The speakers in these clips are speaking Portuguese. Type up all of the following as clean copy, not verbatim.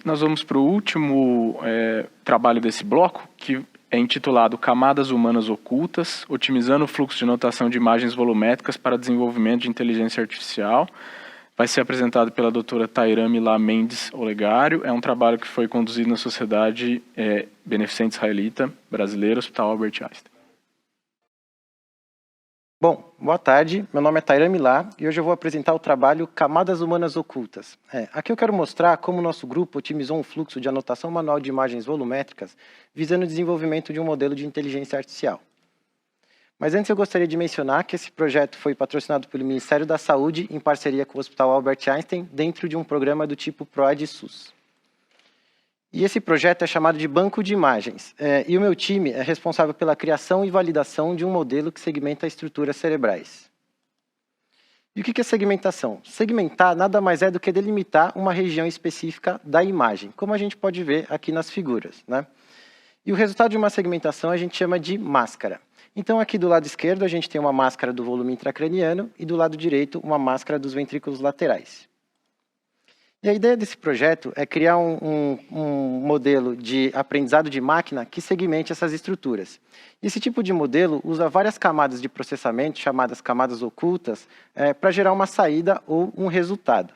nós vamos para o último trabalho desse bloco, que é intitulado Camadas Humanas Ocultas, otimizando o fluxo de notação de imagens volumétricas para desenvolvimento de inteligência artificial. Vai ser apresentado pela doutora Tairami Lá Mendes Olegário. É um trabalho que foi conduzido na Sociedade Beneficente Israelita Brasileira, Hospital Albert Einstein. Bom, boa tarde. Meu nome é Tairami Lá e hoje eu vou apresentar o trabalho Camadas Humanas Ocultas. Aqui eu quero mostrar como o nosso grupo otimizou um fluxo de anotação manual de imagens volumétricas visando o desenvolvimento de um modelo de inteligência artificial. Mas antes eu gostaria de mencionar que esse projeto foi patrocinado pelo Ministério da Saúde em parceria com o Hospital Albert Einstein dentro de um programa do tipo PROAD-SUS. E esse projeto é chamado de Banco de Imagens, e o meu time é responsável pela criação e validação de um modelo que segmenta estruturas cerebrais. E o que é segmentação? Segmentar nada mais é do que delimitar uma região específica da imagem, como a gente pode ver aqui nas figuras, né? E o resultado de uma segmentação a gente chama de máscara. Então, aqui do lado esquerdo, a gente tem uma máscara do volume intracraniano e do lado direito, uma máscara dos ventrículos laterais. E a ideia desse projeto é criar um modelo de aprendizado de máquina que segmente essas estruturas. Esse tipo de modelo usa várias camadas de processamento, chamadas camadas ocultas, para gerar uma saída ou um resultado.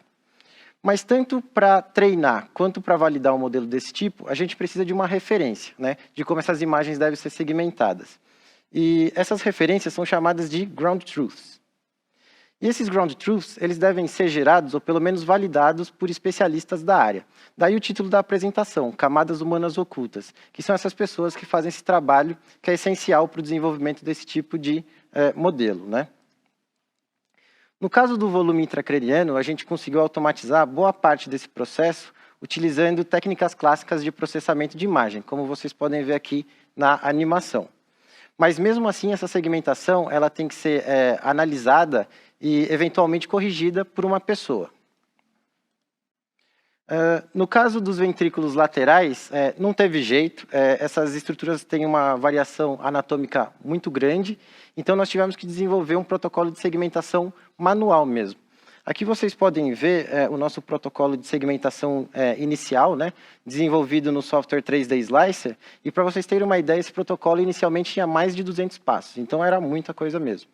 Mas tanto para treinar quanto para validar um modelo desse tipo, a gente precisa de uma referência, né, de como essas imagens devem ser segmentadas. E essas referências são chamadas de ground truths. E esses ground truths, eles devem ser gerados ou pelo menos validados por especialistas da área. Daí o título da apresentação, Camadas Humanas Ocultas, que são essas pessoas que fazem esse trabalho que é essencial para o desenvolvimento desse tipo de modelo, né? No caso do volume intracraniano, a gente conseguiu automatizar boa parte desse processo utilizando técnicas clássicas de processamento de imagem, como vocês podem ver aqui na animação. Mas mesmo assim, essa segmentação ela tem que ser analisada e eventualmente corrigida por uma pessoa. No caso dos ventrículos laterais, não teve jeito, essas estruturas têm uma variação anatômica muito grande, então nós tivemos que desenvolver um protocolo de segmentação manual mesmo. Aqui vocês podem ver o nosso protocolo de segmentação inicial, né, desenvolvido no software 3D Slicer, e para vocês terem uma ideia, esse protocolo inicialmente tinha mais de 200 passos, então era muita coisa mesmo.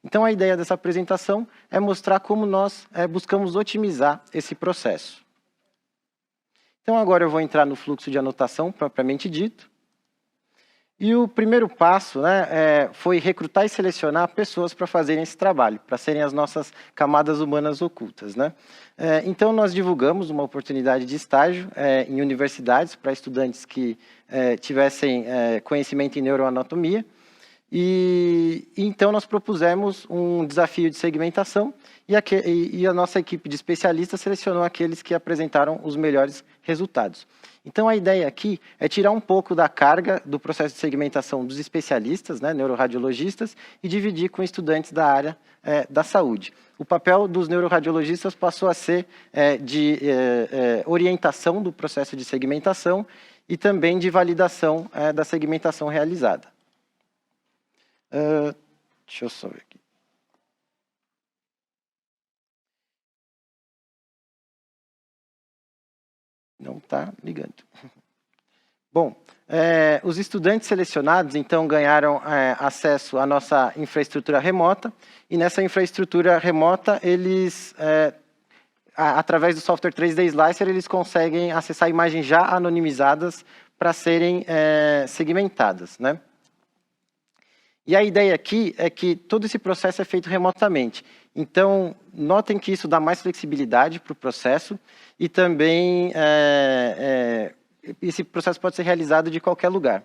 Então a ideia dessa apresentação é mostrar como nós buscamos otimizar esse processo. Então agora eu vou entrar no fluxo de anotação propriamente dito. E o primeiro passo, né, foi recrutar e selecionar pessoas para fazerem esse trabalho, para serem as nossas camadas humanas ocultas, né? Então, nós divulgamos uma oportunidade de estágio em universidades para estudantes que tivessem conhecimento em neuroanatomia. E então, nós propusemos um desafio de segmentação e a nossa equipe de especialistas selecionou aqueles que apresentaram os melhores resultados. Então, a ideia aqui é tirar um pouco da carga do processo de segmentação dos especialistas, né, neuroradiologistas, e dividir com estudantes da área da saúde. O papel dos neuroradiologistas passou a ser de orientação do processo de segmentação e também de validação da segmentação realizada. Deixa eu só ver aqui. Não está ligando. Bom, os estudantes selecionados, então, ganharam acesso à nossa infraestrutura remota, e nessa infraestrutura remota, eles, através do software 3D Slicer, eles conseguem acessar imagens já anonimizadas para serem segmentadas, né? E a ideia aqui é que todo esse processo é feito remotamente. Então, notem que isso dá mais flexibilidade para o processo e também esse processo pode ser realizado de qualquer lugar.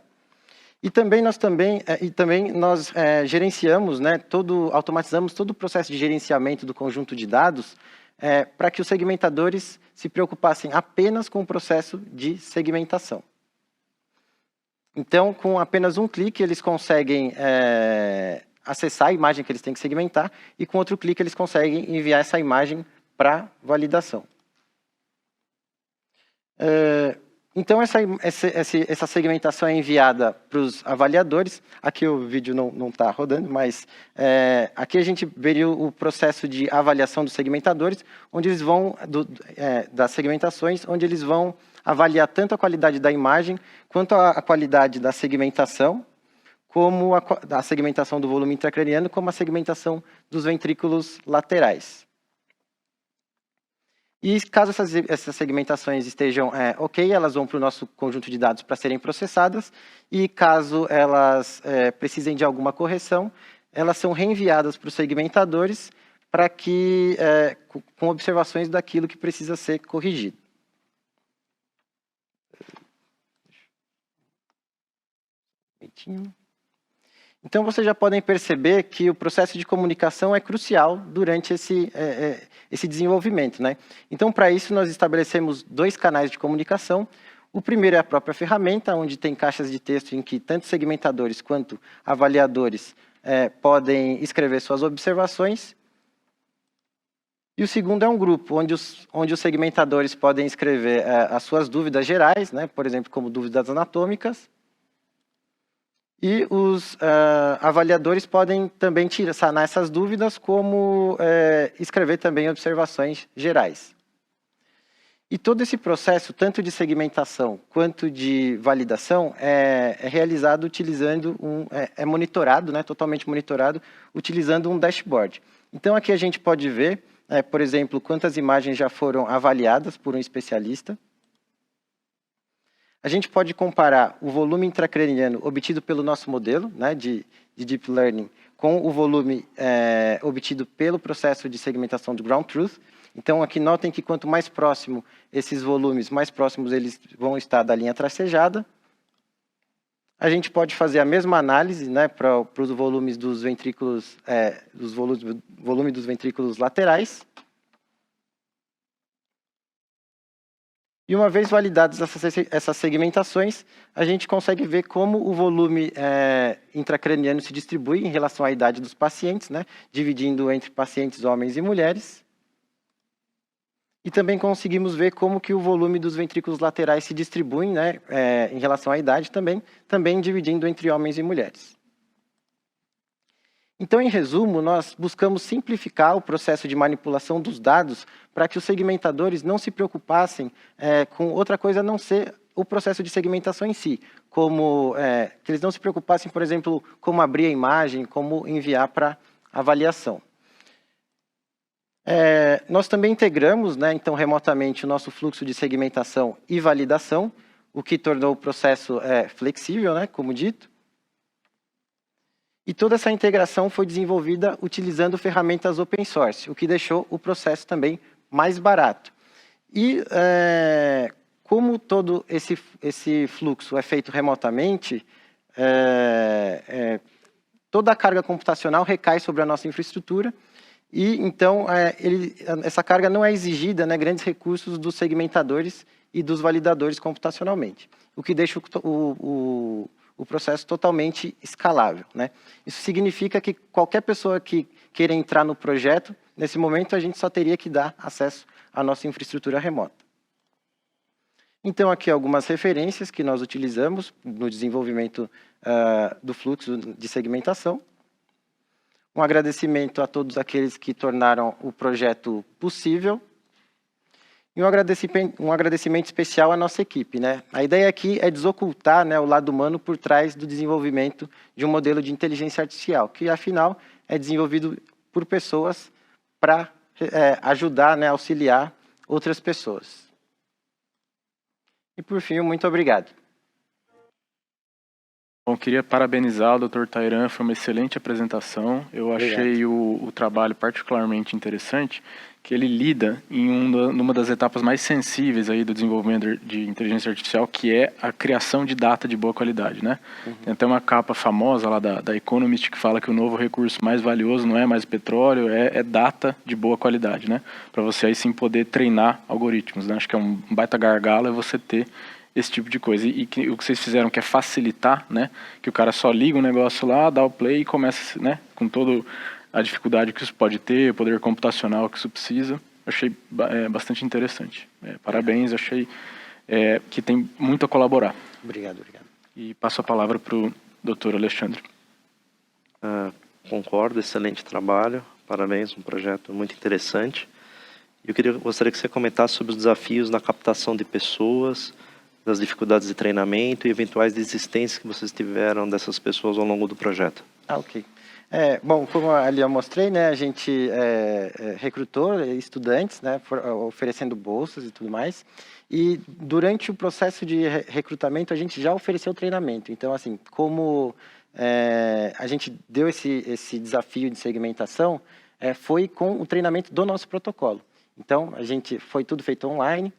E também nós gerenciamos, né, automatizamos todo o processo de gerenciamento do conjunto de dados para que os segmentadores se preocupassem apenas com o processo de segmentação. Então, com apenas um clique, eles conseguem acessar a imagem que eles têm que segmentar e com outro clique eles conseguem enviar essa imagem para validação. Então, essa segmentação é enviada para os avaliadores. Aqui o vídeo não está rodando, mas aqui a gente veria o processo de avaliação dos segmentadores, onde eles vão, das segmentações, onde eles vão avaliar tanto a qualidade da imagem, quanto a qualidade da segmentação, como a segmentação do volume intracraniano, como a segmentação dos ventrículos laterais. E caso essas segmentações estejam ok, elas vão para o nosso conjunto de dados para serem processadas, e caso elas precisem de alguma correção, elas são reenviadas para os segmentadores para que, com observações daquilo que precisa ser corrigido. Então, vocês já podem perceber que o processo de comunicação é crucial durante esse desenvolvimento, né? Então, para isso, nós estabelecemos 2 canais de comunicação. O primeiro é a própria ferramenta, onde tem caixas de texto em que tanto segmentadores quanto avaliadores podem escrever suas observações. E o segundo é um grupo, onde os segmentadores podem escrever as suas dúvidas gerais, né? Por exemplo, como dúvidas anatômicas. E os avaliadores podem também sanar essas dúvidas, como escrever também observações gerais. E todo esse processo, tanto de segmentação quanto de validação, é realizado utilizando é monitorado, né, totalmente monitorado, utilizando um dashboard. Então, aqui a gente pode ver, por exemplo, quantas imagens já foram avaliadas por um especialista. A gente pode comparar o volume intracraniano obtido pelo nosso modelo, né, de Deep Learning com o volume obtido pelo processo de segmentação do Ground Truth. Então, aqui notem que quanto mais próximo esses volumes, mais próximos eles vão estar da linha tracejada. A gente pode fazer a mesma análise, né, para os volumes dos ventrículos, volume dos ventrículos laterais. E uma vez validadas essas segmentações, a gente consegue ver como o volume intracraniano se distribui em relação à idade dos pacientes, né, dividindo entre pacientes homens e mulheres. E também conseguimos ver como que o volume dos ventrículos laterais se distribui, né, em relação à idade também dividindo entre homens e mulheres. Então, em resumo, nós buscamos simplificar o processo de manipulação dos dados para que os segmentadores não se preocupassem com outra coisa a não ser o processo de segmentação em si, como que eles não se preocupassem, por exemplo, como abrir a imagem, como enviar para avaliação. Nós também integramos, né, então, remotamente o nosso fluxo de segmentação e validação, o que tornou o processo flexível, né, como dito. E toda essa integração foi desenvolvida utilizando ferramentas open source, o que deixou o processo também mais barato. E como todo esse fluxo é feito remotamente, toda a carga computacional recai sobre a nossa infraestrutura, e então essa carga não é exigida, né, grandes recursos dos segmentadores e dos validadores computacionalmente, o que deixa o processo totalmente escalável, né? Isso significa que qualquer pessoa que queira entrar no projeto, nesse momento a gente só teria que dar acesso à nossa infraestrutura remota. Então, aqui algumas referências que nós utilizamos no desenvolvimento do fluxo de segmentação. Um agradecimento a todos aqueles que tornaram o projeto possível. E um agradecimento especial à nossa equipe, né? A ideia aqui é desocultar, né, o lado humano por trás do desenvolvimento de um modelo de inteligência artificial, que, afinal, é desenvolvido por pessoas para ajudar, né, auxiliar outras pessoas. E, por fim, muito obrigado. Bom, queria parabenizar o Dr. Tayran, foi uma excelente apresentação. Eu achei o trabalho particularmente interessante, que ele lida numa das etapas mais sensíveis aí do desenvolvimento de inteligência artificial, que é a criação de data de boa qualidade, né? Uhum. Tem até uma capa famosa lá da Economist que fala que o novo recurso mais valioso não é mais petróleo, é data de boa qualidade, né? Para você aí sim poder treinar algoritmos, né? Acho que é um baita gargalo é você ter esse tipo de coisa. E o que vocês fizeram que é facilitar, né? Que o cara só liga um negócio lá, dá o play e começa, né? Com toda a dificuldade que isso pode ter, o poder computacional que isso precisa. Eu achei bastante interessante. Parabéns, achei que tem muito a colaborar. Obrigado, obrigado. E passo a palavra para o Dr. Alexandre. Concordo, excelente trabalho, parabéns, um projeto muito interessante. Eu gostaria que você comentasse sobre os desafios na captação de pessoas, das dificuldades de treinamento e eventuais desistências que vocês tiveram dessas pessoas ao longo do projeto. Ok. Bom, como ali eu mostrei, né, a gente recrutou estudantes, né, oferecendo bolsas e tudo mais. E durante o processo de recrutamento, a gente já ofereceu treinamento. Então, assim, como a gente deu esse desafio de segmentação, foi com o treinamento do nosso protocolo. Então, foi tudo feito online.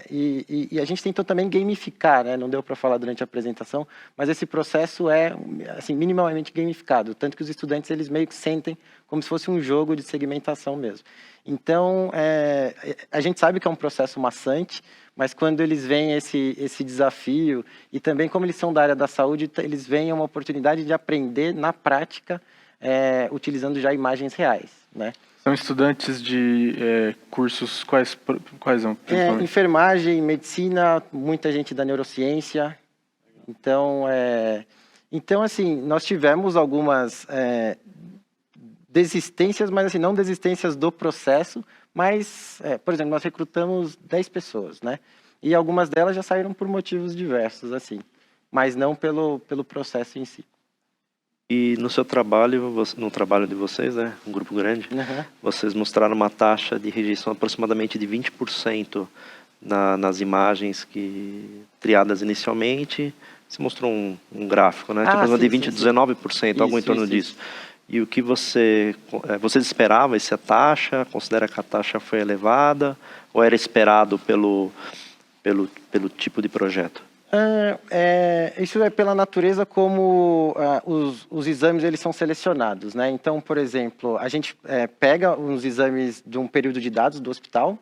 E a gente tentou também gamificar, né? Não deu para falar durante a apresentação, mas esse processo é assim, minimamente gamificado, tanto que os estudantes eles meio que sentem como se fosse um jogo de segmentação mesmo. Então, a gente sabe que é um processo maçante, mas quando eles veem esse desafio, e também como eles são da área da saúde, eles veem uma oportunidade de aprender na prática, utilizando já imagens reais, né? São estudantes de cursos quais são? Enfermagem, medicina, muita gente da neurociência. Então, assim, nós tivemos algumas desistências, mas assim, não desistências do processo, mas, por exemplo, nós recrutamos 10 pessoas, né? E algumas delas já saíram por motivos diversos, assim, mas não pelo processo em si. E no seu trabalho, no trabalho de vocês, né, um grupo grande, vocês mostraram uma taxa de rejeição aproximadamente de 20% nas imagens triadas inicialmente. Você mostrou um gráfico, né? Tipo, de 20% a 19%, algo em torno disso. E o que vocês esperavam essa taxa? Considera que a taxa foi elevada? Ou era esperado pelo tipo de projeto? Isso é pela natureza como os exames eles são selecionados, né? Então, por exemplo, a gente pega uns exames de um período de dados do hospital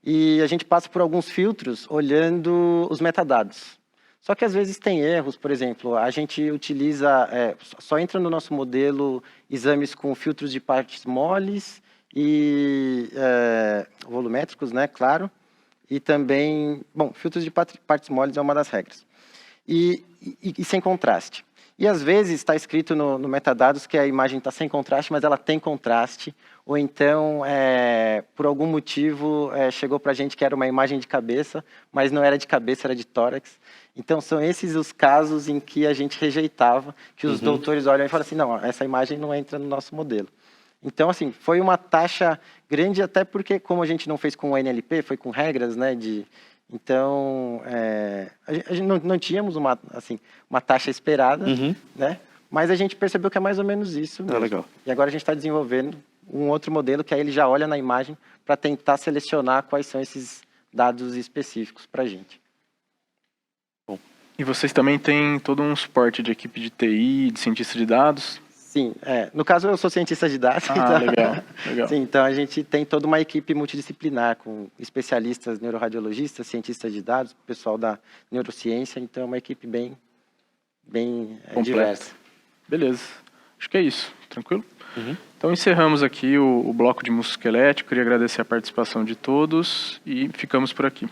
e a gente passa por alguns filtros olhando os metadados. Só que às vezes tem erros, por exemplo, a gente utiliza, só entra no nosso modelo exames com filtros de partes moles e volumétricos, né? Claro. E também, bom, filtros de partes moles é uma das regras. E sem contraste. E às vezes está escrito no metadados que a imagem está sem contraste, mas ela tem contraste. Ou então, por algum motivo, chegou para a gente que era uma imagem de cabeça, mas não era de cabeça, era de tórax. Então, são esses os casos em que a gente rejeitava, que os doutores olham e falam assim, não, essa imagem não entra no nosso modelo. Então, assim, foi uma taxa grande, até porque, como a gente não fez com o NLP, foi com regras, né, então, a gente não tínhamos uma taxa esperada, né, mas a gente percebeu que é mais ou menos isso mesmo. Legal. E agora a gente está desenvolvendo um outro modelo, que aí ele já olha na imagem para tentar selecionar quais são esses dados específicos para a gente. Bom. E vocês também têm todo um suporte de equipe de TI, de cientista de dados? Sim, no caso eu sou cientista de dados. Então, legal. Sim, então a gente tem toda uma equipe multidisciplinar, com especialistas, neuroradiologistas, cientistas de dados, pessoal da neurociência, então é uma equipe bem diversa. Beleza, acho que é isso, tranquilo? Então encerramos aqui o bloco de músculo esquelético, queria agradecer a participação de todos e ficamos por aqui.